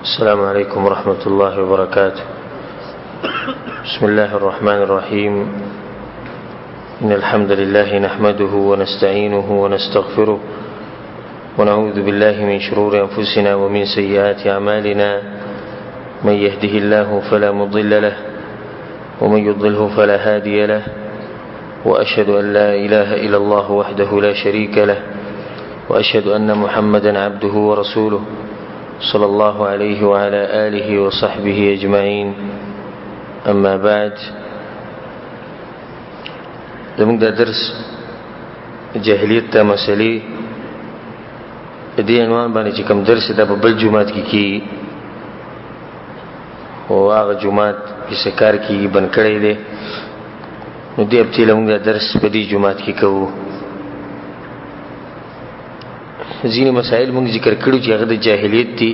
السلام عليكم ورحمة الله وبركاته. بسم الله الرحمن الرحيم. إن الحمد لله نحمده ونستعينه ونستغفره ونعوذ بالله من شرور أنفسنا ومن سيئات أعمالنا. من يهده الله فلا مضل له ومن يضلله فلا هادي له، وأشهد أن لا إله إلا الله وحده لا شريك له، وأشهد أن محمدا عبده ورسوله صلى الله عليه وعلى آله وصحبه أجمعين. أما بعد، زموږ د درس جاهلیت ته مسلې دې عنوان باندې چې کوم درس دا په بل جمعات کې کیږي او هغه جمعات چې کار کیږي بند کړی دی، نو دې هفتې له موږ دا درس په دې جمعات کې کوو. ځینې مسائل موږ ذکر کړو چې هغه د جاهلیت دي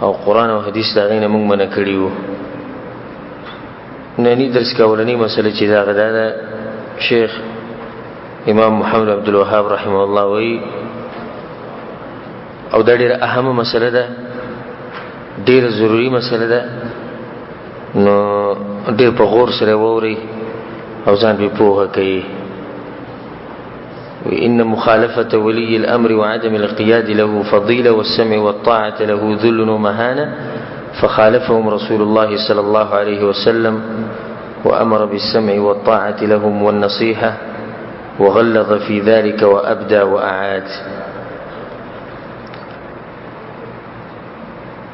او قرآن او حدیث د هغې نه موږ منع کړي وو. ننني درس کې اولنۍ مسله چې د هغه دا ده، شیخ امام محمد عبدالوهاب رحمه الله وایي، او دا ډېره اهمه مسله ده، ډېره ضروري مسله ده، نو ډېر په غور سره واورئ او ځان پرې پوهه کوئ. إن مخالفة ولي الأمر وعدم الانقياد له فضيلة، والسمع والطاعة له ذل ومهانة، فخالفهم رسول الله صلى الله عليه وسلم وأمر بالسمع والطاعة لهم والنصيحة، وغلظ في ذلك وأبدى وأعاد.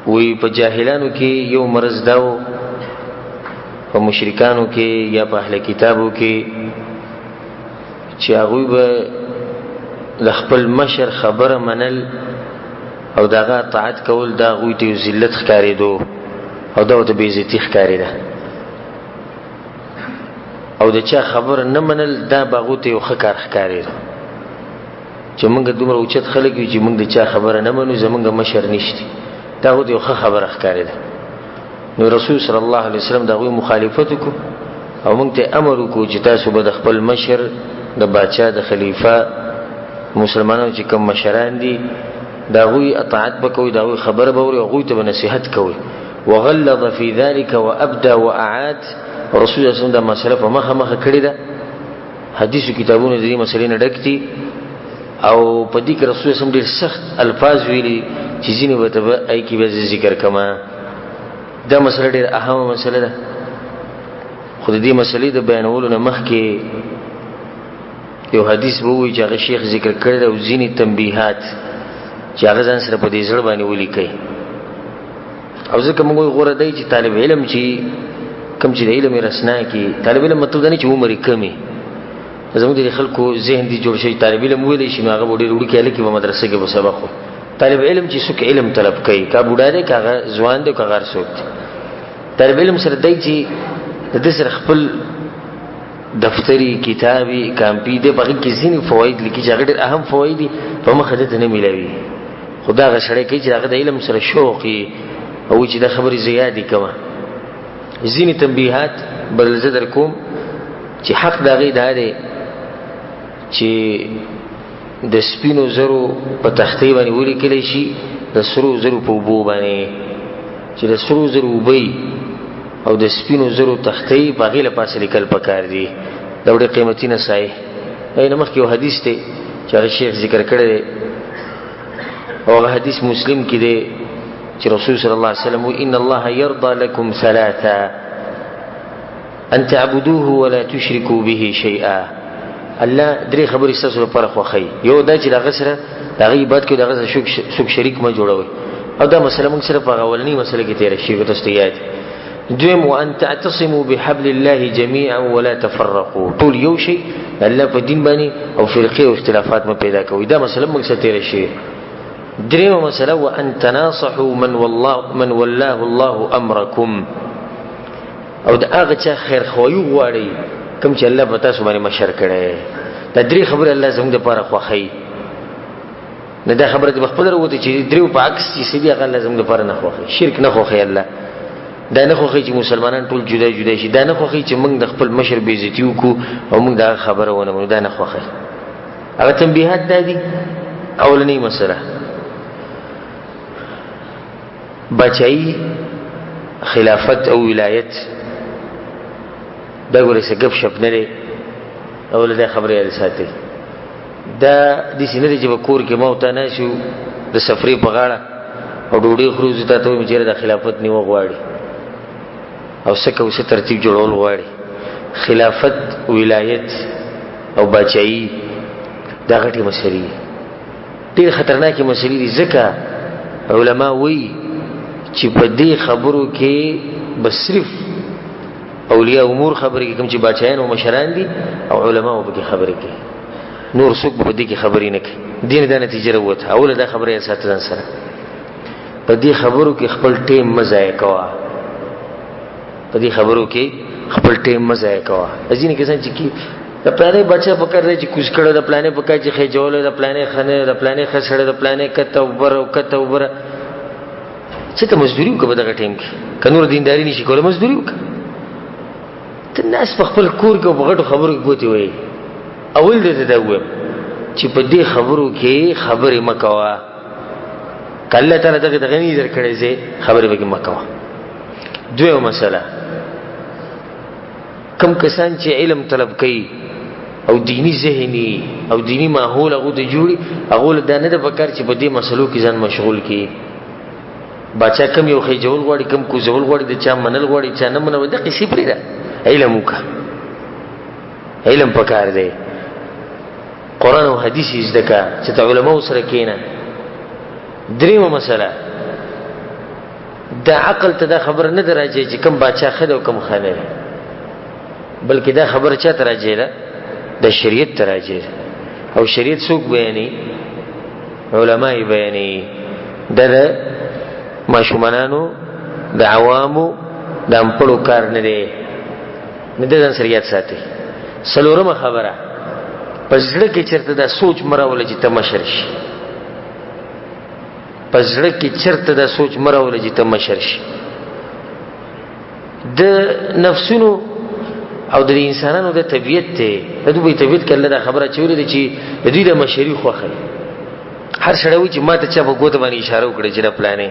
وی په جاهلانو کې یو مرض داو، په مشرکانو کې یا په اهل کتابو کې چې هغوی به د خپل مشر خبره منل او د هغه اطاعت کول دا هغوی ته یو ذلت ښکارېدو او دا ورته بېعزتي ښکارېده، او د چا خبره نه منل دا به هغو ته یو ښه کار ښکارېده چې موږ دومره اوچت خلک یو چې موږ د چا خبره نه منو، زموږ مشر نشته، دا هغو ته یو ښه خبره ښکارېده. نو رسول صلی الله علیه وسلم د هغوی مخالفت وکړو او موږ ته امر وکړو چې تاسو به د خپل مشر، د باچا، د خلیفه، مسلمانانو چې کوم مشران دي د هغوی اطاعت به کوئ، د هغوی خبره به اورئ، هغوی ته به نصیحت کوئ. وغلظ فی ذلک وابدى وأعاد. رسول صلی الله علیه وسلم دا مسله په مخه کړې ده، حدیثو کتابونو د دې مسلې نه ډک دي، او په دې کې رسول صلی الله علیه وسلم ډېر سخت الفاظ ویلي چې ځینې به ته به ای کې به ذکر کما. دا مسله ډېره اهمه مسله ده، خو د دې مسلې د بیانولو نه مخکې یو حدیث به ووایي چې هغه شیخ ذکر کړی ده، او ځینې تنبیحات چې هغه ځان سره په دې زړه باندې ولیکئ. او ځکه موږ وایو غوره دی چې طالب علم چې کوم چې د علم رسنا کي، طالب علم مطلب دا نه چې عمر یې کم وي. زموږ د خلکو ذهن دي جوړ شوی طالب علم ویلی شي نو هغه به ډېر وړوکی هلک وي، په مدرسه کې به سبق وایي. طالب علم چې څوک علم طلب کوي، که بوډا دی که هغه ځوان دی که هغه هر څوک دی، طالب علم سره دی چې د ده سره خپل دفتری، کتابي، کامپي دی، په هغې کې ځینې فواید لیکي چې هغه ډېر اهم فواید دي، په مخه ده ته نه میلاوي. خو دا هغه سړی کوي چې هغه د علم سره شوق وي او چې دا خبرې زه یادې کومه. ځینې تنبیحات بل زه در کوم چې حق د هغې دا دی چې د سپینو زرو په تختې باندې ولیکلی شي، د سرو زرو په اوبو باندې، چې د سرو زرو اوبه او د سپینو زرو تختې په هغې له پاسه لیکل پکار دي. دا ډېر قیمتي نصایح. نه مخکې یو حدیث دی چې هغه شیخ ذکر کړی دی، او هغه حدیث مسلم کې دی چې رسول صلی الله علیه وسلم ان الله یرضى لكم ثلاثا ان تعبدوه ولا تشركوا به شيئا. الله درې خبرې ستاسو لپاره خوښوي. یو دا چې د هغه سره د هغه عبادت کوئ، د هغه سره څوک شریک مه جوړوئ، او دا مسله موږ سره په هغه اولنۍ مسله کې تېره شوې، تاسو ته یاد. دویم وان تعتصموا بحبل الله جميعا ولا تفرقوا. ټول یو شي الله په دین باندې، او فرقې او اختلافات مه پیدا کوئ، دا مسله موږ سره تېره شوې. دریمه مسله وان تناصحوا من ولاه الله امرکم. او د هغه چا خیرخواهي غواړئ کوم چې الله په تاسو باندې مشر کړی. دا درې خبرې الله زموږ دپاره خوښوي. نه دا خبره دې بخپله راوتې چې دریو په عکس چې څه دي هغه الله زموږ دپاره نه خوښوي. شرک نه خوښوي الله، دا نه خوښوي چې مسلمانان ټول جدا جدا شي، دا نه خوښوي چې موږ د خپل مشر بېعزتي وکړو او موږ د هغه خبره ونه منو، دا نه خوښوي. هغه تنبیحات دا دي. اولنۍ مسله بچائی خلافت او ولایت دا ګورې څه ګپ شپ نه دی اوله دا خبرې یاد ساتئ دا داسې نه دی چې به کور کې ما او تا ناست یو د سفرې په غاړه او ډوډۍ خورو زه تا ته وایم چې یاره د خلافت نیوه غواړي او څه کوو څه ترتیب جوړول غواړي خلافت ولایت او باچایي دا غټې مسلې دي ډېر خطرناکې مسلې دي ځکه علما وایي چې په دې خبرو کې به صرف اولیاء امور خبرې کوي کوم چې باچایان او مشران دي او علما به کې خبرې کوي نور څوک به دې کې خبرې نه کوي دین دا نتیجه وروته اوله دا خبره یې ساته ځان سره په دې خبرو کې خپل ټیم مه ضایع کوه په دې خبرو کې خپل ټیم مه ضایع کوه ځینې کسان چې د پلانې بچا پکړ دی چې کوز کړه د پلانې پکړ چې خېجول د پلانې خنه د پلانې خسړه د پلانې کته وبره چې ته مزدوري وکړه دغه ټیم کې کنور دینداری نشي کولای مزدوري وکړه ته ناس په خپل کور کې په غټو خبرو کې بوتي وایي اول دې دا وایم چې په دې خبرو کې خبرې مکوه کله تعالی دغه غنی در کړی زه خبرې به مکوه دویمه مسله کم کسان چې علم طلب کوي او دینی ذهنی او دینی ماحول هغه ته جوړي هغه له دانه د پکار چې په دې مسلو کې ځان مشغول کی بچا کم یو خېجول غواړي کم کو زول غواړي د چا منل غواړي چا نه منو د قصې پرې ده علم وکړه علم پکار دی قرآن او حدیث زده کا چې علماء سره کېنه دریمه مسله دا عقل ته دا خبر نه درځي چې کم بچا خد او کم خانه بلکې دا خبر چا ته راځي د شریعت ته راځي او شریعت څوک بیانې علماء بیانې د ماشومانانو د عوامو د امپړو کار نه دی نه د ځان شریعت ساتي څلورمه خبره پس زړه کې چرته دا سوچ مراوله چې ته مشر شي پس زړه کې چرته دا سوچ مراوله چې ته مشر شي د نفسونو او د انسانانو د طبيعت ته د دوی طبيعت کله دا خبره چوري دي چې د دوی د مشري خوخه هر شړوي چې ماته چا په ګوت باندې اشاره وکړي چې د پلانې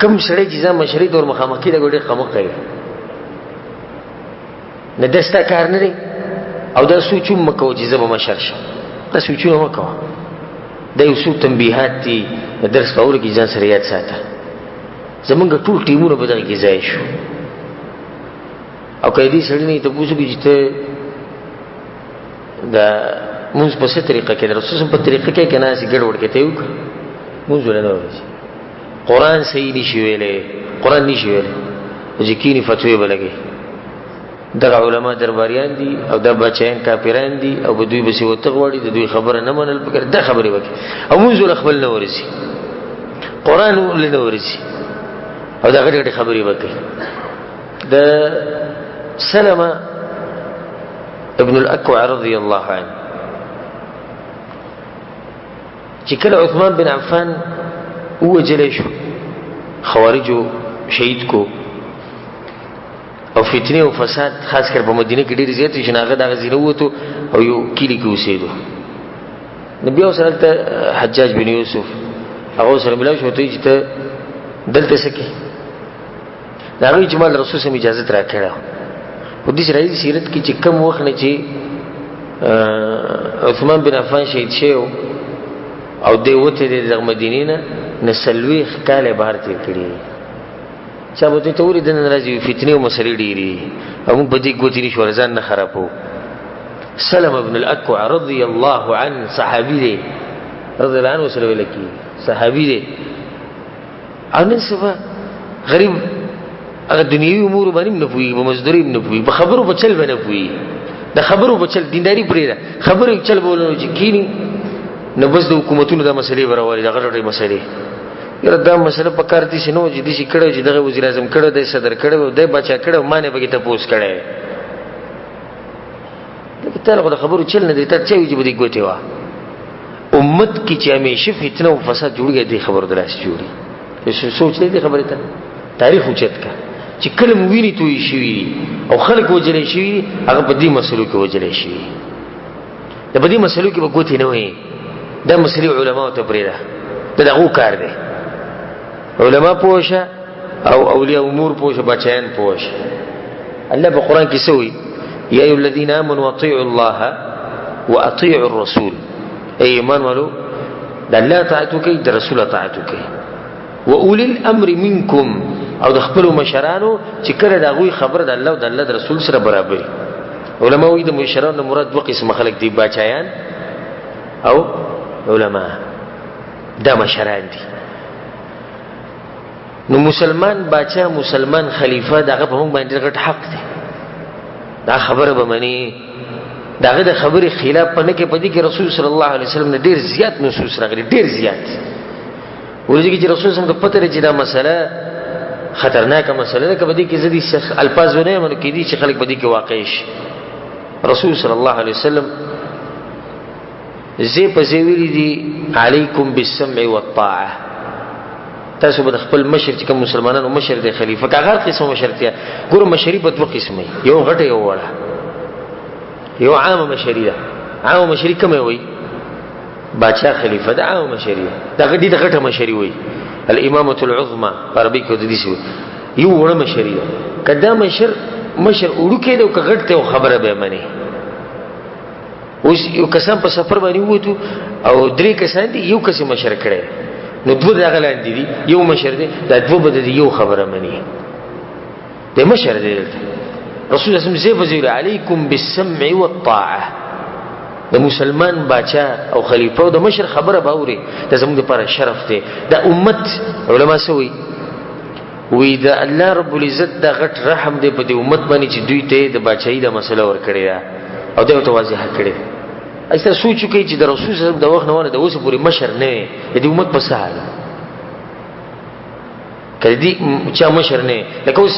کم شړې چې ځم مشري دور مخامخي د ګوډې خمق کوي نه دستا کار نه دی او دا سوچو مکو چې زما مشر شم دا سوچو مکو دا یو څو تنبیهات دي د درس کولو کې ځان سره یاد ساته زمونږ ټول ټیمونه په دغه کې ځای شو او کله دې سړی نه ته پوښتنه کوي چې ته دا موږ په څه طریقه کې رسول په طریقه کې کنه سي ګډوډ کې ته یو موږ ولنه وایي قرآن صحیح نشي ویلې قرآن نشي ویلې ځکینی فتوی بلګي دغه علما درباریان دي او د بچیان کافران دي او په دوی بسې وته غواړي د دوی خبره نه منل پکې دا خبره وکړي او موږ ول خپل نه ورسي قرآن ول نه ورسي او دا غټه خبره وکړي د سلمة ابن الأكوع رضي الله عنه چې کله عثمان بن عفان وجلی شو خوارجو شهید کو او فتنه او فساد خاص کر په مدینه کې ډیر زیات شي ناغه دغه زینه وته او یو کلی کې اوسېدو نبی او سره حجاج بن یوسف هغه سره ملاو شو ته چې ته دلته سکی دا غوی چې مال رسول سم اجازه را کړه په دې راځي سیرت کې چې کم وخت نه چې عثمان بن عفان شهید شو او دی وته د مدینې نه نسلوي کاله بهر تیر کړی چا به ته ورې د ناراضي فتنې او مسلې ډېری او موږ په دې ګوتې نشو ورزان نه خرابو سلمة بن الأكوع رضي الله عنه صحابي دی رضي الله عنه سره ولکی صحابي دی او نن سبا غریب هغه دنیوي امور باندې نه پوي په مزدوري نه پوي په خبرو په چل باندې پوي د خبرو په چل دینداری پرې ده خبرو چل بولنو چې کینی نو بس د حکومتونو د مسلې برابرې د غټې مسلې یره دا مسله په کار دي شنو چې دې شي کړو چې دغه وزیر اعظم کړو د صدر کړو د بچا کړو مانه به ته پوس کړي دغه تل خبرو چل نه دي ته چې وي بده ګوتې وا امت کی چې همیشه فتنه او فساد جوړږي دي خبر دراس جوړي سوچ دې خبره ته تاریخ اوچت کا چې کله مویني توي شي او خلک وجلې شي هغه په دې مسلو کې وجلې شي د په دې مسلو کې به ګوتې نه وي دا مسلې علماء ته پرې ده دغه کار دی علما پوشه او اولیاء امور پوشه بچیان پوشه الله په قران کې سوی یا ایها الذین آمنوا اطیعوا الله واطیعوا الرسول ای ایمان والو د الله اطاعت وکړئ د رسول اطاعت وکړئ واولی الامر منکم او د خپل مشرانو چې کله دا غوي خبر د الله او د الله د رسول سره برابر علماء وي د مشرانو مراد دوه قسم خلک دي بچایان او علما دا مشران دي نو مسلمان بچا مسلمان خلیفہ دغه په موږ باندې غټ حق دی دا خبره به مني داغه د خبرې خلاف پنه کې پدې کې رسول صلی الله علیه وسلم نه ډیر زیات نصوص راغلي ډیر زیات ورته چې رسول صلی الله علیه وسلم په پته چې دا مسله خطرناکه مسله ده کبدي کې زدي الفاظ ونه منو کې دي چې خلک بدی کې واقع شي رسول صلی الله علیه وسلم زی په زی ویلي دي علیکم بالسمع والطاعه تاسو به خپل مشر چې کوم مسلمانانو مشر دی خلیفہ کاغه قسم مشرتیا ګور مشری په دوه قسمه یو غټه یو وړه یو عام مشری ده عام مشری کوم وي باچا خلیفہ ده عام مشری ده غدي ده غټه مشری وي الامامه العظمى عربي کې د دې شو یو وړه مشری ده کدا مشر وړو کې ده کغټ ته خبره به مني اوس یو کسان په سفر باندې وته او درې کسان دي یو کس مشر کړي نو دوه دغه لاندې دي یو مشر دی دا دوه بده دي یو خبره مني د مشر دی رسول الله صلی الله علیکم بالسمع والطاعه د مسلمان باچا او خلیفہ او د مشر خبره باوري د زموږ لپاره شرف دی د امت علما سوي وی د الله رب العزت د غټ رحم دی په دې امت باندې چې دوی ته د باچای د مسله ور کړی او دا توضیح کړی ایسا سوچو کوي چې د رسول صلی الله علیه وسلم د وخت نه ونه د اوس پورې مشر نه دی امت په سهاله کله دی چې مشر نه لکه اوس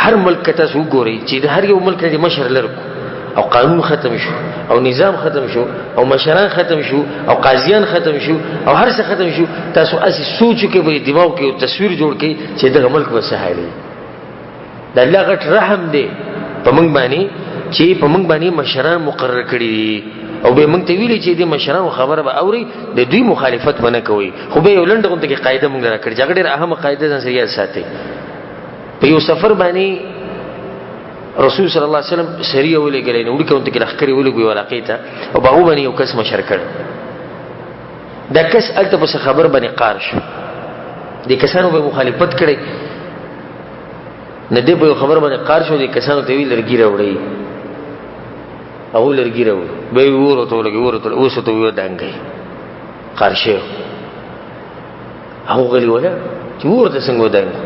هر ملک تاسو وګورئ چې د هر یو ملک د مشر لرو او قانون ختم شو او نظام ختم شو او مشران ختم شو او قاضیان ختم شو او هر څه ختم شو تاسو اسی سوچو کې به دماغ کې تصویر جوړ کړئ چې د ملک په سهاله د الله غټ رحم دی په موږ باندې چې په موږ باندې مشران مقرر کړي او به موږ ته ویلي چې د مشرانو خبره به اوري د دوی مخالفت ونه کوي خو به ولند غونډه کې قاعده موږ را کړی چې ډېر اهمه قاعده ځان سره ساتي په یو سفر باندې رسول صلی الله علیه وسلم سریه ولې غلې نو وړي کوم ته لخرې ولې ګوي ولاقیته او باغ باندې یو کس مشر کړ دا کس الته په خبر باندې قار شو د کسانو به مخالفت کړي نه دی په خبر باندې قار شو د کسانو ته ویل لرګي راوړي او لرګي راوړي به ورته لګي ورته اوس ته یو دانګي قار شو هغه غلي ولا چې ورته څنګه دانګي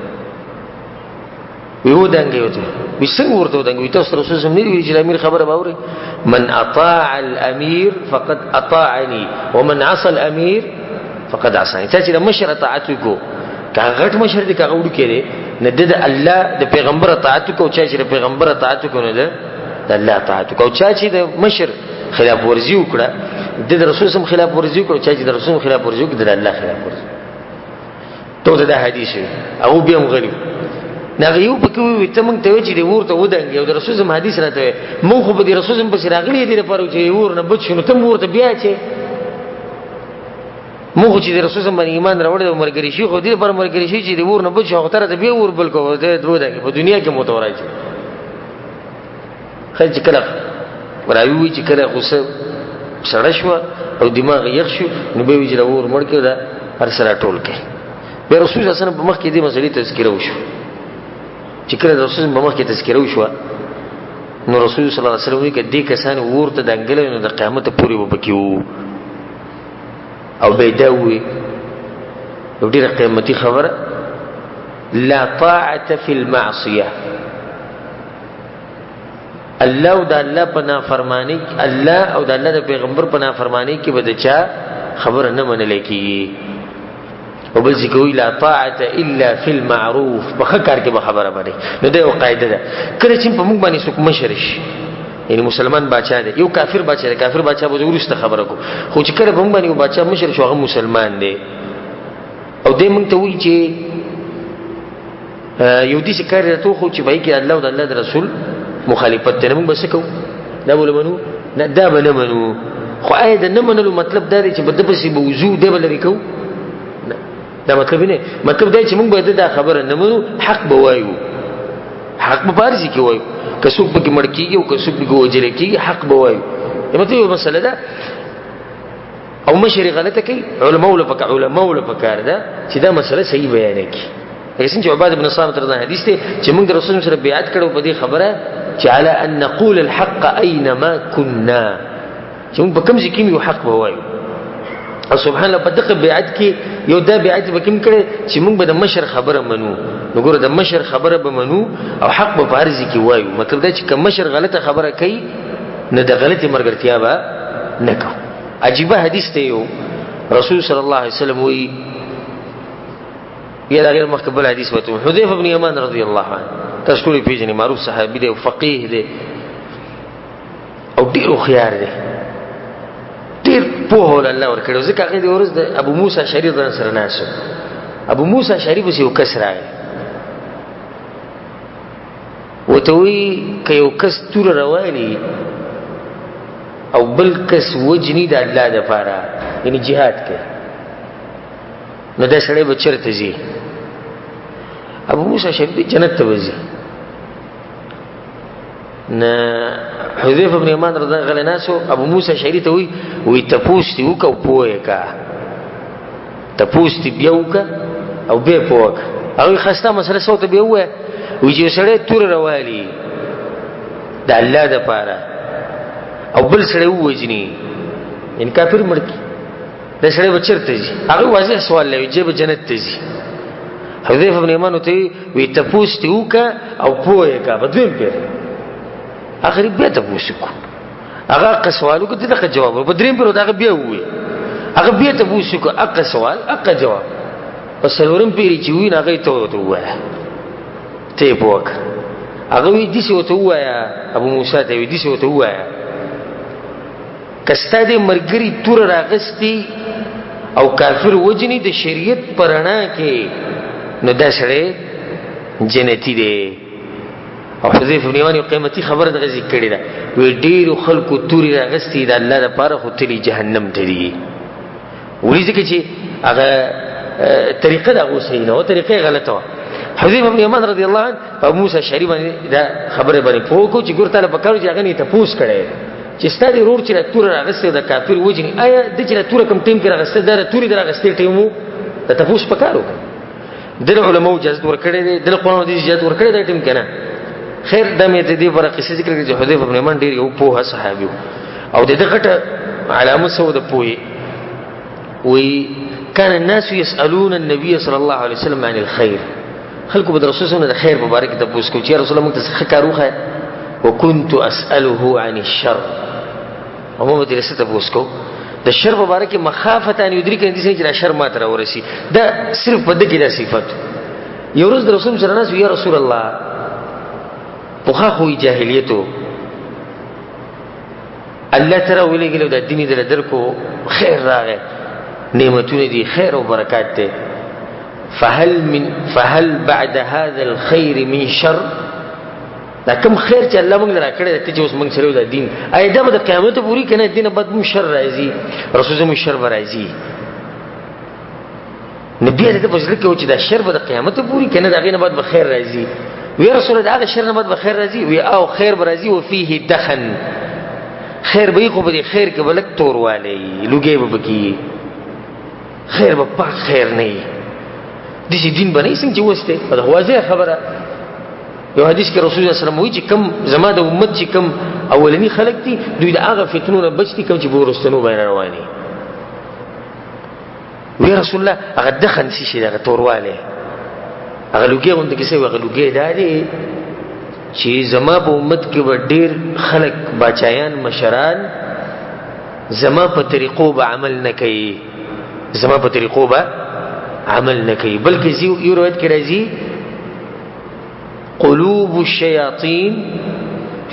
ویو دانګي وته وسنګ ورته دانګي تاسو رسول الله صلی الله علیه وسلم خبره باوري من اطاع الامير فقد اطاعني ومن عصى الامير فقد عصاني چې مشر اطاعت کو کاغه غټ مشر دي کاغه وډو کړي نه د الله د پیغمبر اطاعت کو چې د پیغمبر اطاعت کو نه د الله اطاعت کو چې د مشر خلاف ورزي وکړه د رسول سم خلاف ورزي وکړه چې د رسول خلاف ورزي وکړه د الله خلاف ورزي ته دا حدیث او بیا مغلی نغه یو پکې وي ته مونږ ته چې د ورته ودانګي او د رسول سم حدیث راته مونږ خو به د رسول سم په راغلي دي لپاره چې ور نه بچ شنو ته ورته بیا چې مونږ چې د رسول سم باندې ایمان راوړل او مرګري شي خو دې پر مرګري شي چې د ور نه بچ هغه تر ته بیا ور بل کو ته ودانګي په دنیا کې متورای شي خل چې کله راوي چې کله غوسه سړی شو او دماغ یخ شو نو به ویل ور مړ کې دا هر سره ټول کې به رسول الله صلی الله علیه وسلم په مخ کې دې مسلې تذکره وشو چې کله رسول الله په مخ کې تذکره وشو نو رسول الله صلی الله علیه وسلم کې دې کسان ورته دنګل نو د قیامت پورې وبکیو او به دا وي یو ډیره قیمتي خبره لا طاعه فی المعصیه الله او د الله په نافرمانی الله او د الله د پیغمبر په نافرمانی کې به چا خبر نه منل کیږي او بل ذکر لا طاعه الا في المعروف په خکار کې به خبره باندې نو دا یو قاعده ده کله چې په موږ باندې څوک مشرش یعنی مسلمان بچا دی یو کافر بچا دی کافر بچا به ورسته خبره کو خو چې کله په موږ باندې یو بچا مشر شو هغه مسلمان دی او دې موږ ته وایي چې یو دې څه کار راته خو چې وایي کې الله او د الله رسول مخالفت ته موږ بس کو دا ولمنو نه دا بلمنو خو اې دا نه منلو مطلب دا دی چې بده پسې به وضو دی بل ریکو دا مطلب نه مطلب دا چې موږ به دا خبره نه منو حق به وایو حق به بارزي کې وایو که څوک به مړ کېږي او که څوک به وجل کېږي حق به وایو مطلب یو مسله ده او مشر غلطه کوي علماء له پکار ده چې دا مسله صحیح بیان کړي لکه څنګه چې عباده بن صامت رضی الله حدیث ته چې موږ د رسول سره بیعت کړو په دې خبره چې على ان نقول الحق اينما كنا چې موږ په کوم ځای کې یو حق به وایو او سبحان الله په دغه بیعت کې یو دا بیعت به کوم کړي چې موږ به د مشر خبره منو نو ګوره د مشر خبره به منو او حق به فارزي کې وایو مطلب دا چې کوم مشر غلطه خبره کوي نه د غلطي مرګرتیا به نه کوو عجیبه حدیث ته یو رسول صلی الله علیه وسلم وی یا غیر مقبول حدیث وته حذیفه بن یمان رضی الله عنه تاسو ټول پیژنئ معروف صحابي دی او فقيه دی او ډیر خيار دی ډیر په هول الله ورکړو ځکه هغه د ورځ د ابو موسی شریف ځان سره ناسو ابو موسی شریف یو کس راغی وته وی که یو کس تور رواني او بل کس وجنی د الله د پاره یعنی jihad کوي نو دا سړی به چرته ځي ابو موسی شریف جنت ته وځي نه حذیفه بن یمان رضی الله عنه ناسو ابو موسی شریف ته وی تپوستی وکاو پوهه کا تپوستی بیاوکا او به پوهه هغه خسته مسله صوت به وای وی چې سړی تور روالي د الله د پاره او بل سړی ووجني ان کافر مړ کی دا سړی بچرته ځي هغه واضح سوال لوي چې به جنت ته ځي حذیفه بن یمان ته وی تپوستی وکا او پوهه کا بدویم پیر اخر بیا تپوس کو هغه سوالو کې دغه جواب په دریم پر دغه بیا وې هغه بیا تپوس کو اقا سوال اقا جواب پس ورم پیری چې وی نه غي ته وای ته پوک هغه وی دي څه وته وای ابو موسی ته وی دي څه وته وای کستا دې مرګري تور راغستی او کافر وجنی د شریعت پرانا کې نو دا سره جنتی دی او حذیفه بن یمان یو قیمتي خبره د غزي کړی دا وی ډیر خلکو توري راغستی د الله لپاره خو تلی جهنم ته دی ولې ځکه چې هغه طریقه دا اوسې نه او طریقه غلطه و حذیفه بن یمان رضی الله عنه ابو موسی شریف دا خبره باندې پوه کو چې ګورته په کارو چې هغه نه تپوس کړي چې ستاسو رور چې تور راغسته د کافر وجني آیا د چې تور کم ټیم کې راغسته د توري راغسته ټیمو ته تپوس پکارو د علماء اجازه ورکړي د قرآن د اجازه ورکړي د ټیم کنه خیر د مې د دې پر قصې ذکر کړي چې حذیفه بن یمان ډیر یو په صحابي او د دغه علامه سو د پوي وی كان الناس يسالون النبي صلى الله عليه وسلم عن الخير خلقوا بد رسول الله خير مبارك تبوس کو چې رسول الله مت کاروخه وكنت اساله عن الشر عموما دې رسته تبوس کو د شر مبارک مخافه ان يدرك ان دې چې شر ما تر ورسي دا صرف په دغه د صفات یو ورځ د رسول سره ناس یا رسول الله پوخا خو جاهلیتو الله ترى ولګلو د دیني د درکو خیر راغی نعمتونه دي خیر او برکات ته فهل بعد هذا الخير من شر دا کوم خیر چې الله موږ را کړی ته چې اوس موږ سره د دین اې دا د قیامت پوری کنه دین بعد موږ شر راځي رسول الله شر راځي نبی دې په ځل کې و چې دا شر به د قیامت پوری کنه دا غینه بعد به خیر راځي وی رسول الله دا شر نه بعد به خیر راځي وی او خیر راځي او فيه دخن خیر به خو به خیر کې بلک تور والی لوګي به کی خیر به پاک خیر نه دي چې دین باندې څنګه وسته دا واضح خبره یو حدیث کې رسول الله صلی الله علیه وسلم وایي چې کم زما د امت چې کم اولنی خلق دي دوی د هغه فتنو نه بچتي کم چې ورستنو باندې رواني وی رسول الله هغه دخن شي دغه تورواله هغه لوګي غونډه کې څه هغه لوګي دادي چې زما په امت کې ډېر خلق بچایان مشران زما په طریقو به عمل نه کوي زما په طریقو به عمل نه کوي بلکې یو روایت کې راځي قلوب الشياطين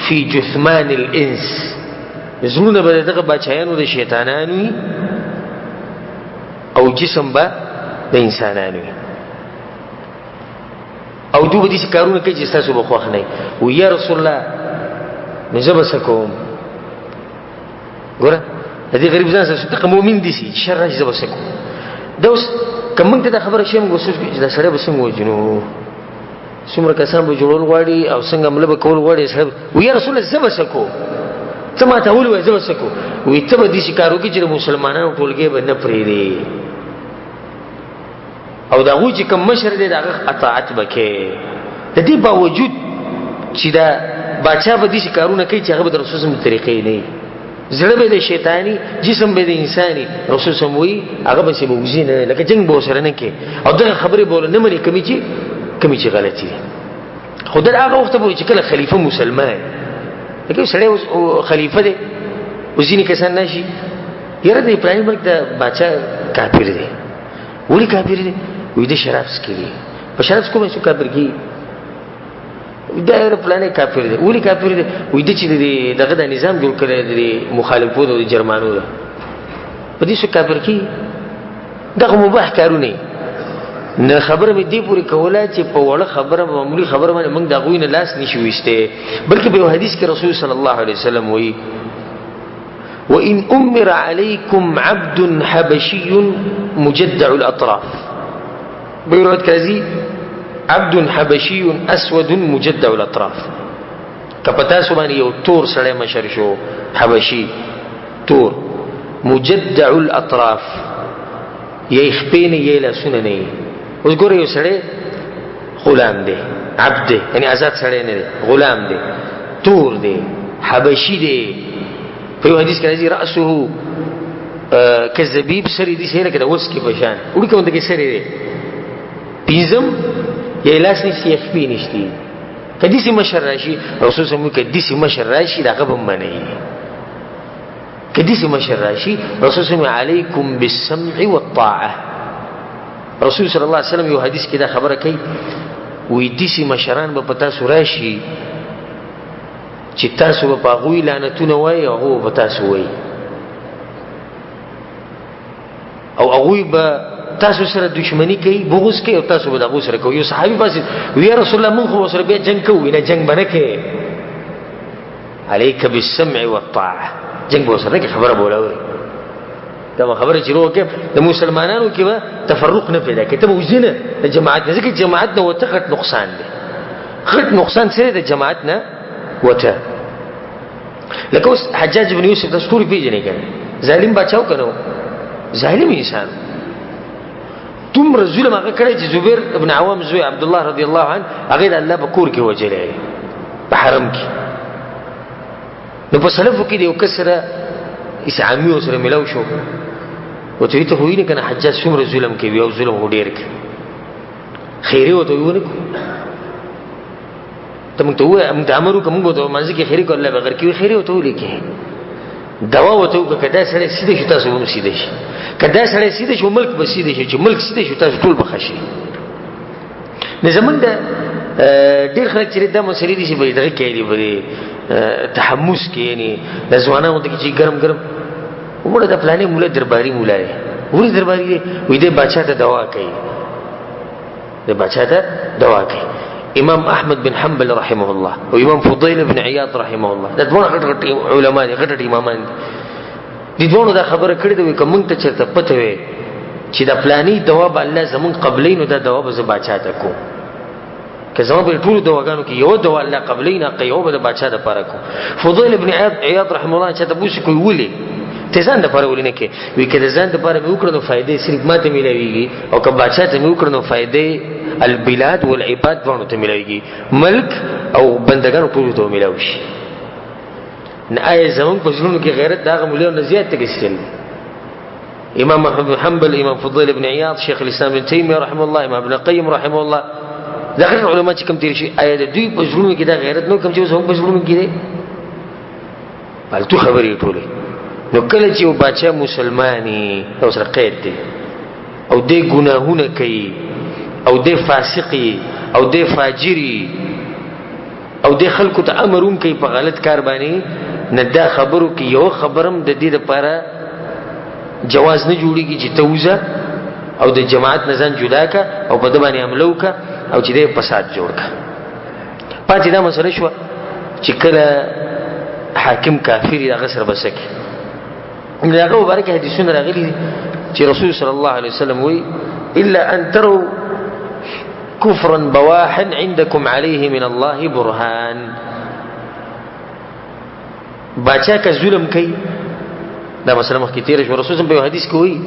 في جثمان الانس زړونه به دغه بچایانو د شیطانانو او جسم به د انسانانو او دوی دې کارونه کوي چې تاسو به خوښ نه وي یا رسول الله نجب سکوم ګوره دې غریب ځان سره څه مؤمن دي شي شر راځي زب سکو دا اوس که موږ ته دا خبره شي موږ وسوس چې دا سړی به څنګه وجنو څومره کسان به جوړول غواړي او څنګه مله به کول غواړي سړی وي یا رسول الله زه به څه کوم ته ما ته ولوایې زه به څه کوم وایي ته به داسې کار وکړې چې د مسلمانانو ټولګی به نه پرېږدې او د هغوی چې کوم مشر دی د هغه اطاعت به کوې د دې باوجود چې دا باچا به داسې کارونه کوي چې هغه به د رسول صلی طریقې نه وي زړه به د شیطاني جسم به د انساني رسول صلی وایي هغه به به وځي نه لکه جنګ به ورسره نه کوي او دغه خبرې به ورله نه منې کمې چې غلطي دي خو د هغه وخت به چې کله خلیفه مسلمان لکه سړی خلیفه دی او ځینې کسان ناشي یاره د ابراهیم ملک د باچا کافر دی ولې کافر دی وایي د شراب څکوي په شراب څکو باندې څوک کافر کېږي دا یاره پلانی کافر دی ولې کافر دی وایي ده چې دغه دا نظام جوړ کړی د مخالفو د جرمانو ده په دې څوک کافر کېږي دغه مباح کارونه نه خبره مې دې پورې کوله چې په وړه خبره معمولي خبره باندې موږ د هغوی نه لاس نشو ویستی بلکې په یو حدیث کې رسول صلی الله علیه وسلم وایي وإن أمر عليكم عبد حبشي مجدع الأطراف بيروت كذي عبد حبشي أسود مجدع الأطراف كبتاسو باني يو تور سلي مشرشو حبشي تور مجدع الأطراف يخبيني يلا سنني وذكر يو سلي غلام دي عبد دي يعني أزاد سلي دي غلام دي تور دي حبشي دي په یو حدیث کې راځي رأسه کذبیب سری دي سره کده وس کې بشان وړي کوم د کې سری دي پینځم یې لاس نشي خپې نشي حدیث مشر راشي رسول صلی الله علیه وسلم حدیث مشر راشي دا غو منی حدیث مشر راشي رسول صلی الله علیکم بالسمع والطاعه رسول صلی الله علیه وسلم یو حدیث کې دا خبره کوي وې حدیث مشران به پتا سوراشي چې تاسو په هغوی لعنتونه وایي او هغوی په تاسو وایي او هغوی به تاسو سره دشمني کوي بغض کوي او تاسو به د هغوی سره کوي یو صحابي پاسې وی یا رسول الله موږ خو سره بیا جنګ کوو نه جنګ به نه کوې علیک بالسمع والطاعه جنګ به ورسره نه کوي خبره به ولوري دا خبره چې روکه د مسلمانانو کې به تفرق نه پیدا کوي ته به وځې نه د جماعت نه ځکه جماعت نه ورته غټ نقصان دی غټ نقصان سره د جماعت نه وته لکه اوس حجاج بن یوسف د ستوري پیژنې کنه ظالم بچاو کنه ظالم انسان تمره ظلم هغه کړی چې زبیر ابن عوام زوی عبد الله رضی الله عنه هغه د الله په کور کې وجلې په حرم کې نو په سلفو کې د یو کسره اسعامی سره ملاو شو وته ته ویني کنه حجاج څومره ظلم کوي او ظلم هډیر کوي خیره وته ویني ته موږ ته وایې موږ ته امر وکړو موږ ته منځ کې خیرې کړو الله به غر کې خیرې ورته ولیکې دوا ورته وکړه که دا سړی سیده شو تاسو به هم سیده شي که دا سړی سیده شو ملک به سیده شي چې ملک سیده شو تاسو ټول به ښه شي نو زمونږ د ډېر خلک چې دا مسلې دي چې به دغه کوي دي به تحمس کې یعنې د ځوانانو ته چې ګرم ګرم ومړه د فلانې مولا درباري مولا دی ولې درباري دی وایي دی باچا ته دوا کوي دی باچا ته دوا کوي امام احمد بن حنبل رحمه الله او امام فضيل بن عياض رحمه الله دا دوه غټ علماء دي غټ امامان دي دوه دا خبره کړې ده کوم ته چرته پته وي چې دا پلاني دوا به الله زمون قبلین دا دوا به باچا ته کو که زمون په ټول دواګانو کې یو دوا الله قبلین قیو به باچا ته پاره کو فضيل بن عياض رحمه الله چې تاسو کوی ولي ته ځان د پاره ولینه کې وی کله ځان د پاره مې وکړو فائدې صرف ماته ملويږي او که باچا ته مې وکړو فائدې البلاد والعباد وانو ته ملويږي ملک او بندگانو ټول ته ملوي شي نه آی زمون په ژوند کې غیرت داغه مليون نه زیات تکسل امام احمد بن حنبل امام فضيل بن عياض شيخ الاسلام ابن تيميه رحمه الله امام ابن القيم رحمه الله دا غیر علماء چې کوم تیر شي آی د دوی په ژوند کې دا غیرت نو کوم چې زمون په ژوند کې دي بلته خبرې ټوله نو کله چې یو بچا مسلمانی او سره قید دی او دې ګناهونه کوي او دې فاسقي او دې فاجری او دې خلکو ته امرون کوي په غلط کار باندې نه دا خبرو کې یو خبرم د دې لپاره جواز نه جوړیږي چې توزه او د جماعت نه ځان جدا کا او په دې باندې عملو کا او چې دې فساد جوړ کا پاتې دا مسله شو چې کله حاکم کافر یا غسر بسکه داغه مبارک حدیثونه راغلي چې رسول صلی الله علیه وسلم وی إلا أن تروا كفرا بواحا عندكم عليه من الله برهان. باچا کا ظلم کوي دا مسله مخکې تیره شوه. رسول په یو حدیث کې وایي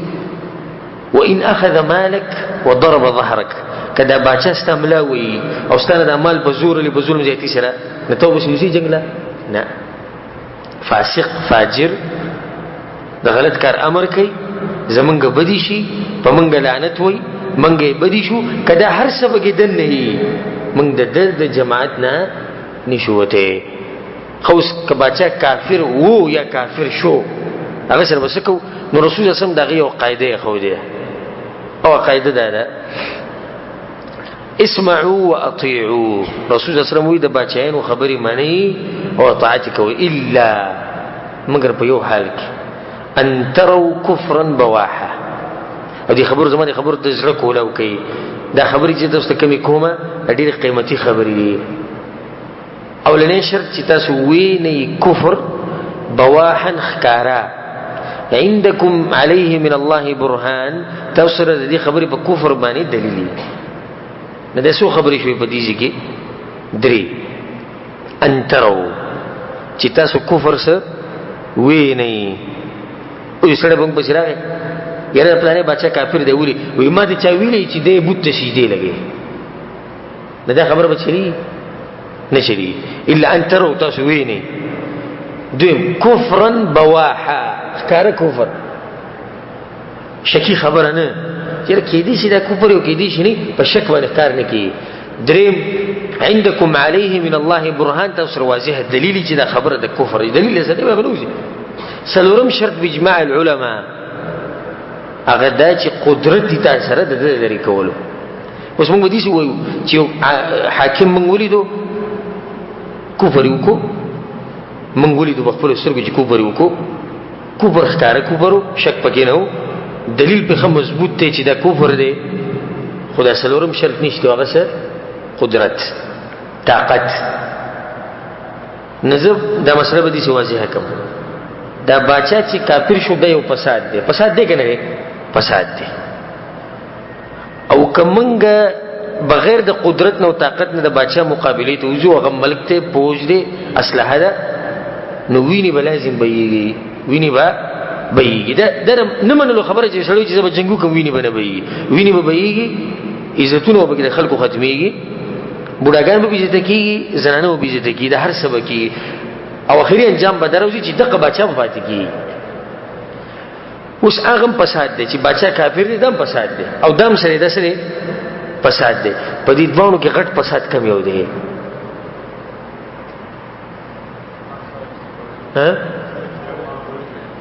وإن أخذ مالك وضرب ظهرك، کدا باچا ستا ملا وایي او ستانه دا مال په زور په ظلم زیاتی سره نه توبه شي جنگ لا نه. فاسق فاجر د غلط کار امر کوي زمونږ بدی شي په مونږ لعنت وای مونږ بدی شو کدا هر سبق دن نه مونږ د درد جماعت نه نشوته. خوس کباچا کافر وو یا کافر شو هغه سره وسکو نو رسول الله سم دغه یو قاعده خو دی او قاعده ده اسمعوا واطيعوا. رسول الله صلی الله علیه وسلم وی د باچایانو خبري مانی او طاعت کوي الا مگر په یو حال کې ان تروا كفرا بواحا. او دې خبر زمانه خبر د زړه کولاو کوي دا خبرې چې تاسو کمی کومه ډېر قیمتي خبرې دي. اولنې شرط چې تاسو ویني کفر بواحا خکارا عندكم عليه من الله برهان، تاسو سره دې خبرې په کفر باندې دلیل نه ده. سو خبرې شوي په دې کې درې ان تروا چې تاسو کفر سره ویني. او سره بم په سره یاره پلانې بچا کافر دی ویلي وي ما دې چا ویلي چې دې بوت تشیدې لګي نه دا خبر بچري نشري الا ان تروا تاسو ویني. دویم کفرا بواحا خکار کفر شکی خبر نه چې کې دې شي دا کفر او کې دې شي نه په شک باندې کار نه کوي. دریم عندكم عليه من الله برهان، تاسو واضح دلیل چې دا خبره د کفر دلیل زده وغلوږي. سلورم شرط باجماع العلماء هغه دا چې قدرت دي تاسو سره د دې لري کولو. اوس موږ دې وایو چې حاکم موږ ولیدو کفر وکړو موږ ولیدو په خپل سترګو چې کفر وکړو کفر ښکاره کفر شک پکې نه و دلیل په مضبوط دی چې دا کفر دی. خدا سلورم شرط نشته هغه څه قدرت طاقت. نظر دا مسله به دې واضحه کوم. دا باچا چې کافر شو دی او فساد دی. فساد دی کنه فساد دی. او کومنګ بغیر د قدرت نو طاقت نه د باچا مقابله ته وځو هغه ملک ته پوج دی اسلحه ده نو ویني بلازم بيږي ویني با بيږي. دا نه منلو خبره چې سړی چې به جنگو کوم ویني بنه بيږي ویني به بيږي عزتونه به د خلکو ختميږي بوډاګان به عزت کیږي زنانه به عزت کیږي د هر سبب کی او اخري انجام به دروځي چې دغه باچا په پاتې کیږي. اوس هغه فساد دی چې باچا کافر دی دم فساد دی او دم سره د سره فساد دی. په دې دوانو کې غټ فساد کم یو دی. ها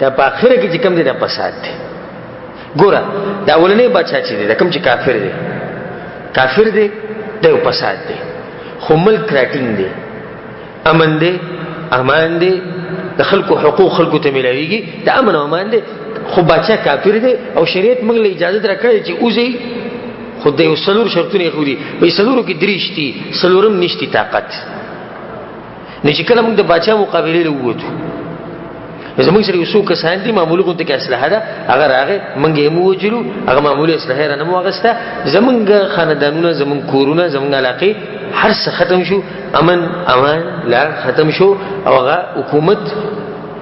دا په اخره کې چې کم دی دا فساد دی. ګوره دا اولنې بچا چې دی دا کم چې کافر دی کافر دی دا یو فساد دی خو ملک راټینګ دی امن دی امان دی د خلکو حقوق خلکو ته ملاويږي دا امن او امان دی. خو بچا کافر دی او شریعت موږ له اجازه درکړې چې اوسې خو د یو سلور شرطونه خو دي په سلورو کې درېشتي سلورم نشتی طاقت نه چې کله موږ د بچا مقابله له ووتو زموږ سره یو څو کسان دي معمولی غونډه کې اسلحه ده هغه راغی موږ یې مو وجلو هغه معمولی اسلحه را نه مو واغسته زمونږ خاندانونه زمونږ کورونه زمونږ علاقې هر څه ختم شو امن امان لا ختم شو او هغه حکومت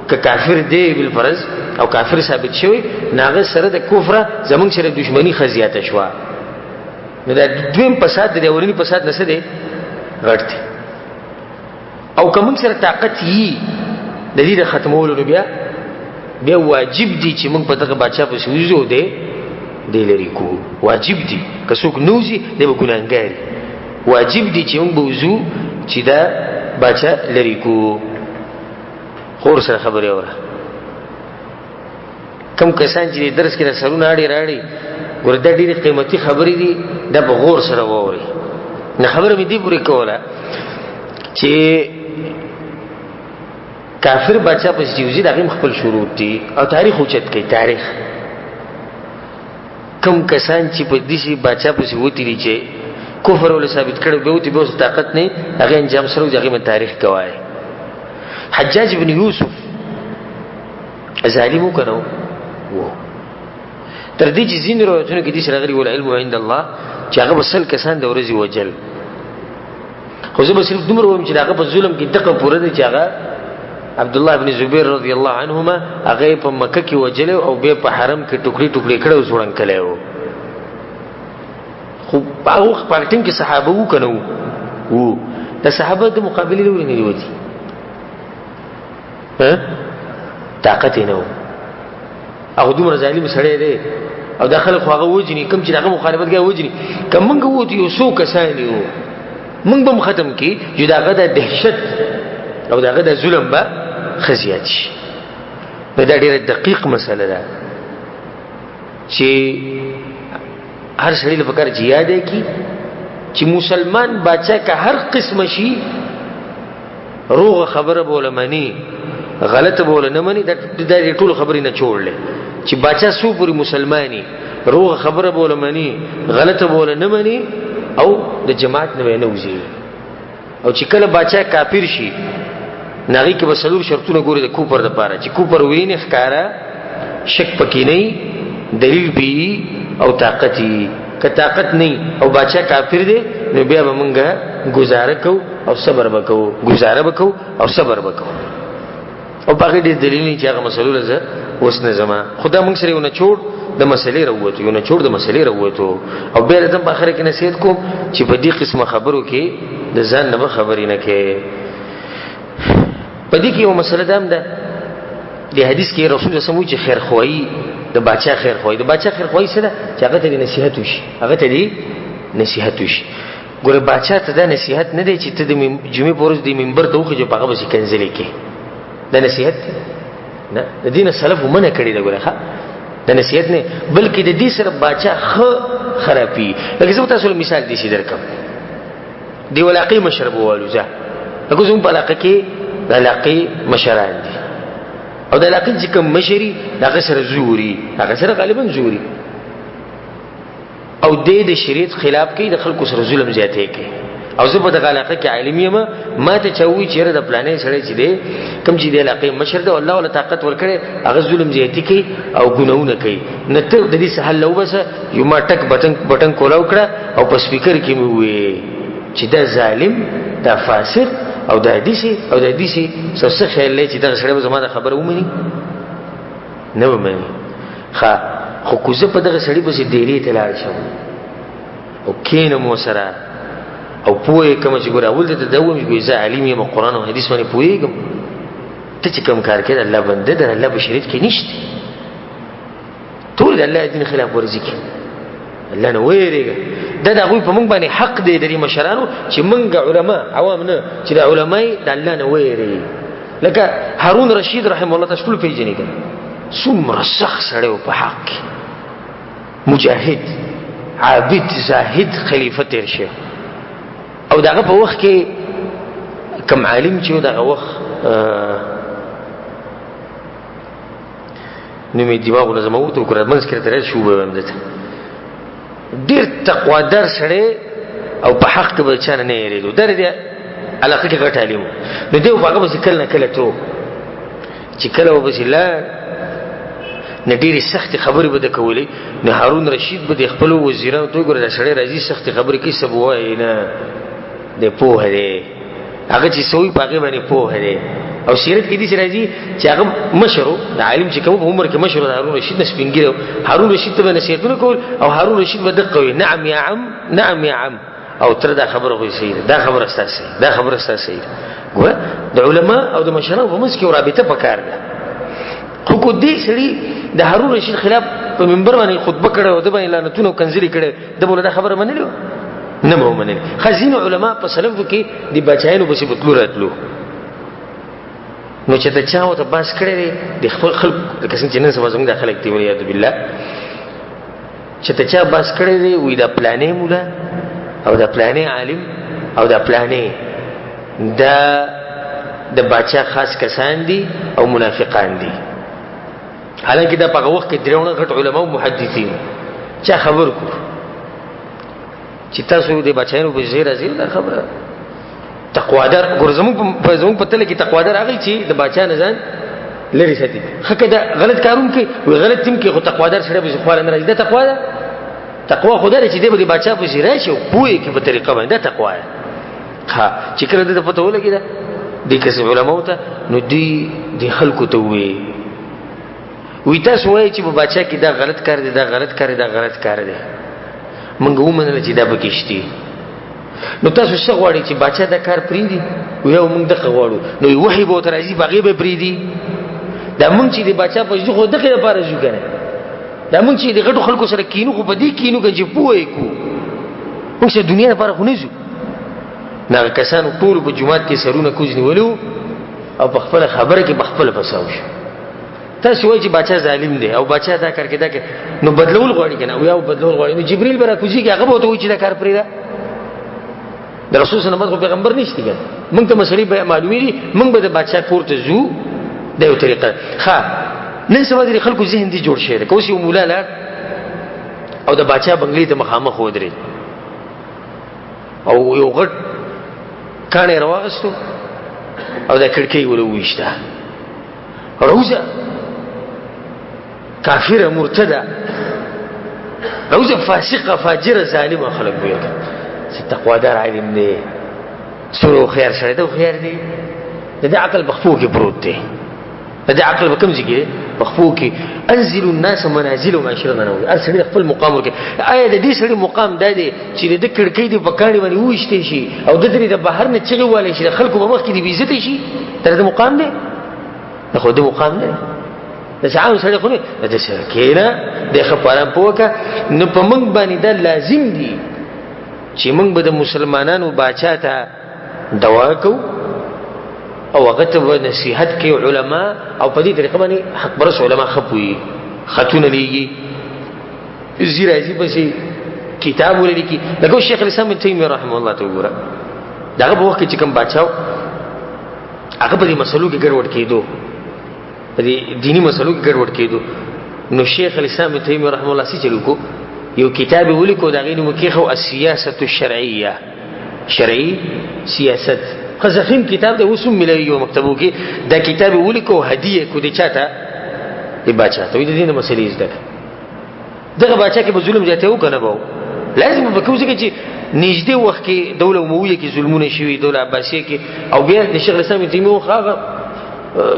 که کافر دی بالفرض او کافر ثابت شوی ناغه سره د کفر زمونږ سره دښمنی خزیاته شو. نو دا دویم فساد دی اولنی فساد نشه دی غټ دی. او کوم سره طاقت یي د دې ختمولو نو بیا واجب دي چې موږ په دغه بچا په سوزو دی لري کو واجب دي که څوک نوزي دی به ګناګار واجب دي چې موږ بوزو چې دا بچا لري کو. خور سره خبرې اوره کم کسان چې درس کې سرونه اړي راړي ګوردا ډېری قیمتي خبرې دي دا په غور سره ووري. نه خبره مې دی پوری کوله چې کافر بچا پس دیوزی داغیم خپل شروط دی او تاریخ اوچت کوي. تاریخ کم کسان چې په دیشي بچا پس وتی دي چې کفر ول ثابت کړي به وتی به طاقت نه هغه انجام سره دغه من تاریخ کوي. حجاج بن یوسف ظالمو کنو وو تر دې چې ځینې روایتونو کې دې سره غلي والعلم عند الله چې هغه بسل کسان د ورځې وجل. خو زه به صرف دومره وایم چې هغه په ظلم کې دقه پوره دی چې هغه عبد الله بن زبیر رضی الله عنهما هغه په مکه کې وجل او به په حرم کې ټوکړي ټوکړي کړه او ځوړن کړي وو. خو هغه په ټیم کې صحابه وو کنه وو د صحابه د مقابله لري نه دی طاقت نه وو. هغه دومره ظالم سړی دی او داخله خو هغه وجني کوم چې هغه مخالفت کوي وجني کوم موږ وو یو څو کسان یو موږ به ختم کی چې داغه د دهشت او داغه د ظلم به خزيات شي. دا ډیره دقیق مسله ده چې هر سړی له فکر چې یاد کی چې مسلمان بادشاہ کا هر قسم شي روغه خبره بوله منی غلط بوله نه منی دا ټول خبرې نه چوړل چې بادشاہ سو پوری مسلمانی روغه خبره بوله منی غلط بوله نه منی او د جماعت نه نه وځي. او چې کله بادشاہ کافر شي ناغي کې بسلور شرطونه ګوري د کوپر د پاره چې کوپر ویني ښکارا شک پکې نه دلیل بي او طاقتي که طاقت نه او بادشاہ کافر دی نو بیا به مونږه گزاره کو او صبر وکاو گزاره وکاو او صبر وکاو او باقي دې دلیل نه چې هغه مسلو زه اوس نه زما خدا مونږ سره ونه چور د مسلې راووت یو نه چور د مسلې راووت او بیا دم په اخر کې نصیحت کوم چې په دې قسمه خبرو کې د ځان نه خبرې نه کې. په دې کې یو مسله ده د حدیث کې رسول الله سمو چې خیر خوایي د بادشاہ خیر خوایي د بادشاہ خیر خوایي څه ده چې هغه ته نصیحت وشي هغه ته نصیحت وشي. ګوره بادشاہ ته دا نصیحت نه دی چې ته د جمعې په ورځ د منبر ته وخېږې په هغه به کنځلې کې دا نصیحت نه د دین سلف منع کړی دا. ګوره د نصیحت نه بلکې د دې سره بادشاہ خرابي. لکه زه تاسو له مثال دې شي درکم دی ولاقي مشرب والو ځه لکه زموږ په علاقه کې د علاقې مشران دي او د علاقې چې کوم مشري هغه سره زوري هغه سره غالبا زوري او د شریعت خلاف کوي د خلکو سره ظلم زیاتې کوي. او زه په دغه علاقه کې عالم یم ما ته چوي چیرې د پلانې سره چې دی کوم چې د علاقې مشر دی الله ولا طاقت ورکړي هغه ظلم زیاتې کوي او ګناونه کوي نه ته د دې حل لو بس یو ما ټک بټن کولاو کړه او په سپیکر کې مې وې چې دا ظالم دا فاسق او دا حدیثي څه خیال لري چې دا سره به زما د خبره ومني نه ومني. خو کوزه په دغه سړی پسې ډېرې ته لاړ شم او کینم وسره او پوهې کوم چې ګوره اول ته دا ووایي چې زه عالم یم قرآن او حدیث باندې پوهېږم ته چې کوم کار کوې د الله بنده د الله په شریعت کې نشته ټول د الله دین خلاف ورزي کوي الله نه وېرېږه. دا د هغوی په موږ باندې حق دی د دې مشرانو چې موږ علما عوام نه چې د علمای د الله نه وېرېږي. لکه هارون رشید رحمه الله تاسو ټول پېژنئ کنه څومره سخت سړی و په حق کې مجاهد عابد زاهد خلیفه تیر شو او دغه په وخت کې کم عالم چې دغه وخت نو می دیواغونه زموږ ته وکړه منځ کې ترې شو به همدته ډیر تقوادار سره او په حق کې به چانه نه یریدو در دې علاقه کې غټ عالم نو دیو هغه به کله نه کله ته چې کله وبسلا نډيري سخت خبرې به د کولې نه هارون رشید به د خپل وزیرانو ته ګوره د سړی راځي سخت خبرې کې سب وای نه د پوه دی هغه چې سوی پاګې باندې پوه دی او سیرت کې دې راځي چې هغه مشرو د عالم چې کوم په عمر کې مشرو هارون رشید نسبینګیرو هارون رشید ته نصیحتونه کول او هارون رشید به دقوي نعم یا عم نعم یا عم او تر دا خبره وي سید دا خبره اساسي دا خبره اساسي ګوره د علما او د مشرانو په منځ کې رابطه پکار ده. خو کو دې سړي د هارون رشید خلاف په منبر باندې خطبه کړه او د باندې لعنتونه کنځلي کړه د بوله دا خبره منلو نه مو منل. خزین علما په سلف کې د بچایانو بس بتلو راتلو نو چې ته چاو ته باس کړی د خپل خلک لکه څنګه چې نن سبا زموږ د خلک دی ولیاذ بالله چې ته چا باس کړی دی وې د پلانې مولا او د پلانې عالم او د پلانې د بچا خاص کسان دي او منافقان دي. حالانکه دا په وخت کې درونه غټ علما او محدثین چا خبر کو چې تاسو دې بچایانو په زیره دا خبره تقوادار ګورزمو په زمو په تل کې تقوادار هغه چې د بچا نه ځان لري ساتي خکه دا غلط کارون کوي وي غلط تیم کې خو تقوادار سره به خو نه راځي دا تقوا ده تقوا خدای چې دې به بچا په شي راشي او پوي کې په طریقه باندې دا تقوا ده ها چې کله دې پته ولګي دا دې کسب علماء ته نو دې خلکو ته وي تاسو وایي چې په بچا کې دا غلط کار دی دا غلط کار دی دا غلط کار دی مونږ ومنل چې دا بکشتي نو تاسو څه غواړئ چې بچا دا کار پریدي یو مونږ دغه غواړو نو وحي به تر راځي باغې به پریدي دا مونږ چې د بچا په ځخه دغه لپاره ځو کنه دا مونږ چې د غټو خلکو سره کینو خو په دې کینو کې چې پوهې کو مونږ چې دنیا لپاره خو نه ځو نه کسانو ټول په جمعات کې سرونه کوځنی ولو او په خپل خبره کې بخپل فساو شو تاسو وایي چې بچا ظالم دی او بچا دا کار کې دا کې نو بدلول غواړي کنه او یو بدلول غواړي نو جبريل برا کوزي کې هغه به وایي چې دا کار پرې ده د رسول صلی الله علیه وسلم پیغمبر نشته کنه موږ ته مسلې معلومې دي موږ به د بچا پورته زو دا یو طریقه ښه نن سبا د خلکو ذهن دي جوړ شي کوم یو مولا لا او د بچا بنگلې ته مخامخ ودرې او یو غټ کانه راوغستو او دا کړکۍ ولويشته روزه کافر مرتدى روزه فاسقه فاجره ظالمه خلق وي تقوادار عالم دی سورو خیر سره ته خیر دی د عقل بخفو کې پروت دی د عقل بکم ځای بخفو کې انزل الناس منازلهم 20 نو ارسل خپل مقام کې آیا د دې سړي مقام دا دی چې د کړکۍ دی په کاڼي باندې وښته شي او د دې د بهر نه چغي والي شي خلکو په مخ کې دی بیزته شي تر د مقام دی د خو د مقام دی د شعار سره خو نه د سره کېنا د خبرم پوکا نو په موږ باندې دا لازم دي چې موږ به د مسلمانانو باچا ته دوا کو او هغه ته نصيحت کوي علما او په دې طریقه باندې حق برس علما خپوي خاتون لیږي زیرازي بسي کتاب وللیکي دغه شیخ الاسلام ابن تیمیه رحمه الله تعالی ګره داغه په وخت کې کوم باچاو هغه په دې مسلو کې ګډوډ کېدو په دې دینی مسلو کې ګډوډ کېدو نو شیخ الاسلام ابن تیمیه رحمه الله سي چلو کو یو کتاب ولیکو دا غینو مکیخو السیاسه الشرعیه شرعی سیاست خزخیم کتاب د وسم ملي یو مکتبو کې دا کتاب ولیکو هدیه کو دي چاته دی بچا ته د دې مسلې زده دغه بچا کې به ظلم جاته وکنه به لازم به کوزه کې چې نږدې وخت کې دوله امویه کې ظلمونه شوي دوله عباسیه کې او بیا د شیخ الاسلام تیمیه خو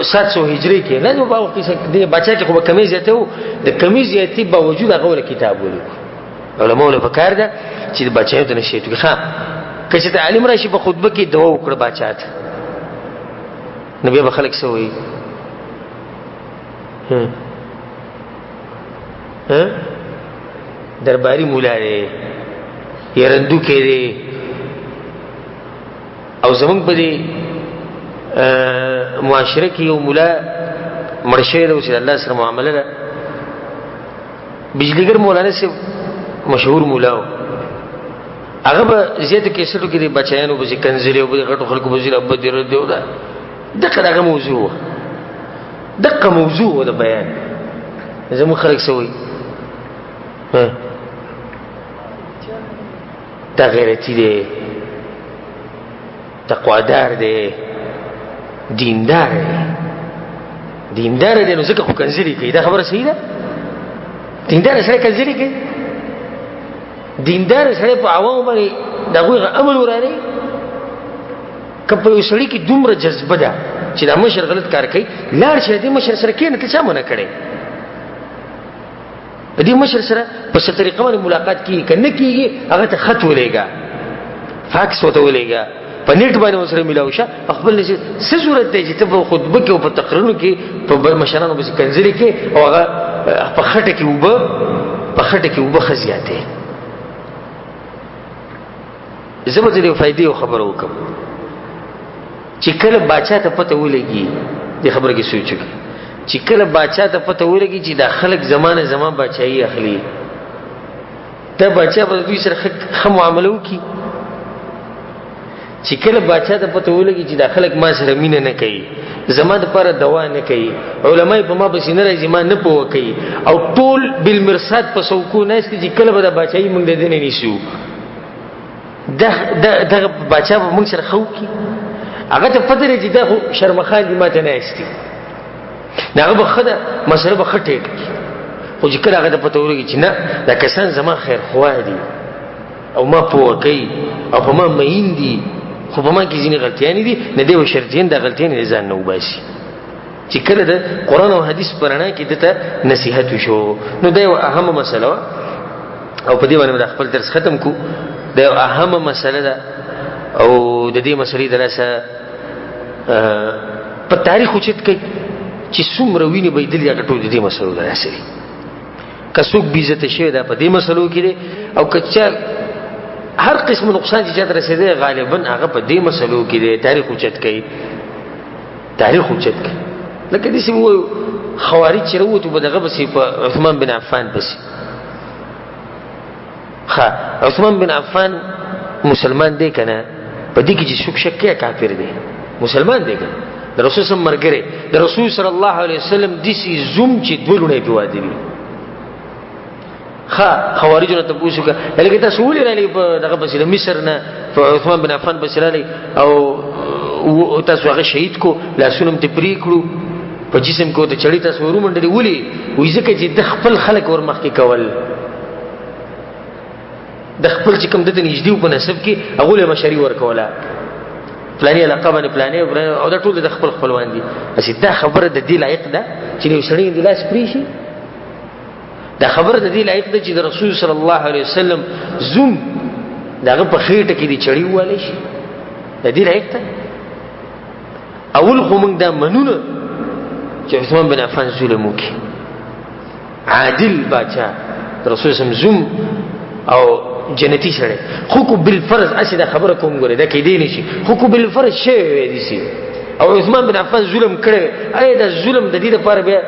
700 هجری کې لازم به وخت کې د بچا کې خو کمی زیاته وو د کمی زیاتی باوجود هغه ول کتاب ولیکو علماء له فکر ده چې د بچا ته نشي ته ښه کله چې عالم راشي په خطبه کې دعا وکړه بچا ته نبی به خلک سوې درباري مولا دی يرندو کې دی او زمونږ په دې معاشره کې یو مولا مرشه دی چې الله سره معامله ده بجلیګر مولانا سے مشهور مولا هغه به زیاته کې سړو کې د بچیانو به کنځلې او به غټو خلکو به زیره ابد دیو ده دغه موضوع دغه موضوع د بیان زمو خلک سوي دا غیرتی دی تقوادار دی دیندار دی نو ځکه خو کنځلې کوي دا خبره صحیح ده دیندار سره کنځلې کوي دیندار سره په عوام باندې دغه عمل ورانه کله یو سړی کې دومره جذبه ده چې دا مشر غلط کار کوي لاړ شه دې مشر سره کې نه ته څه مونږ کړي دې مشر سره په څه طریقه باندې ملاقات کیږي کنه کیږي هغه ته خط ولېګا فاکس وته ولېګا په نیټ باندې وسره ملاوي شه خپل څه صورت دی چې ته په خطبه کې او په تقریرونو کې په مشرانو به کنځلې کې او هغه په خټه کې وبه خزياته زما دې فائدې او خبرو وکم چې کله بچا ته پته ولګي دې خبره کې سوچ وکړه چې کله بچا ته پته ولګي چې دا خلک زمان بچایي اخلي ته بچا په دوی سره ښه معامله وکړي چې کله بچا ته پته ولګي چې دا خلک ما سره مینه نه کوي زما د پر دوا نه کوي علماء په ما بس نه راځي ما نه پوه کوي او ټول بالمرصاد په سوکو نه است چې کله به دا بچایي موږ د دې نه نیسو دا بچا به موږ سره خو کی هغه ته پته لري چې دا شرمخان دي ماته نه استي نه هغه به ښه ده مسله به ښه ټیټ کړي خو چې کله هغه ته پته ولګي چې نه دا کسان زما خیر خواه دي او ما پوه کوي او په ما مین دي خو په ما کې ځینې غلطیانې دي نه دی به شرطیان دا غلطیانې د ځان نه وباسي چې کله د قرآن او حدیث په رڼا کې دته نصیحت وشو نو دا یو اهمه مسله وه او په دې باندې د خپل درس ختم کو دا یو اهمه مسله ده او د دې مسلې د لاسه په تاریخ اوچت کوي چې څومره وینې بهېدلي هغه ټول د دې مسلو د لاسه دي که څوک بېعزته شوی دا په دې مسلو کې دی او که چا هر قسم نقصان چې چاته رسېدی غالبا هغه په دې مسلو کې دی تاریخ اوچت کوي تاریخ اوچت کوي لکه داسې ووایو خوارج چې راووتو په دغه پسې په عثمان بن عفان پسې عثمان بن عفان مسلمان دی که نه په دې کې چې څوک شک کوي کافر دی مسلمان دی که د رسول صلی مرګری د رسول صلی الله علیه وسلم داسې زوم چې دوه لوڼې پې واده وي خوارجو نه تپوس وکړه لکه تاسو ولې رالئ په دغه پسې د مصر نه په عثمان بن عفان پسې رالئ او تاسو هغه شهید کو لاسونه م ترې پرې کړو په جسم کې ورته چړې تاسو ور ومنډلې ولې وایي ځکه چې د خپل خلک ور مخکې کول د خپل چې کوم دته نږدې په نسب کې هغو له مشري ورکوله فلاني علاقه باندې فلاني او دا ټول د خپل خپلوان دي هسې دا خبره د دې لایق ده چې یو سړی د لاس پرې شي دا خبره د دې لایق ده چې د رسول صلی الله علیه وسلم زوم د هغه په خېټه کې د چړې ووالی شي د دې لایق ده اول خو موږ دا منو نه چې عثمان بن عفان ظلم وکړي عادل باچا د رسول صلی زوم او جنتی سره خو کو بالفرض اسی دا خبره کوم غره دا کې دی نشي خو کو بالفرض شی دی سي او عثمان بن عفان ظلم کړي اې دا ظلم د دې لپاره بیا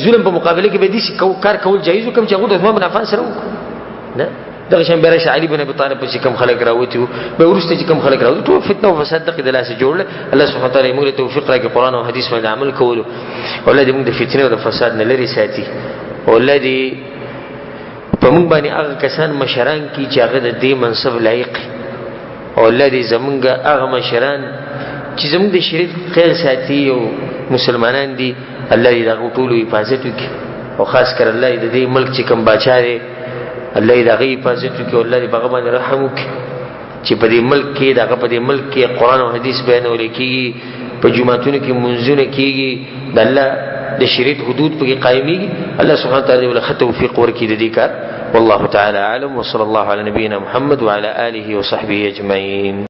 ظلم په مقابله کې به دي کار کول جایز کوم چې هغه عثمان بن عفان سره وکړي نه دغه شان بیرش علي بن ابي طالب چې کوم خلک راوتیو به ورسته چې کوم خلک راوتیو ټول فتنه او فساد دغه د لاسه جوړل الله سبحانه وتعالى موږ ته توفیق راکړي قران او حديث باندې عمل کولو ولادي موږ د فتنه او د فساد نه لري ساتي ولادي په موږ باندې هغه کسان مشران کی چې هغه د دې منصب لایق او ولادي زمونږ هغه مشران چې زمونږ د شریعت خیر ساتي او مسلمانان دي الله دې دغه ټول حفاظت وکړي او خاص کر الله دې دې ملک چې کوم باچا دی الله دې دغه حفاظت وکړي او الله دې هغه باندې رحم وکړي چې په دې ملک کې دغه په دې ملک کې قرآن او حدیث بیانول کېږي په جوماتونو کې منځونه کېږي د الله د شریعت حدود پکې قائمېږي الله سبحانه وتعالى له ښه توفیق ورکړي د دې کار والله تعالى اعلم وصلى الله على نبينا محمد وعلى آله وصحبه اجمعين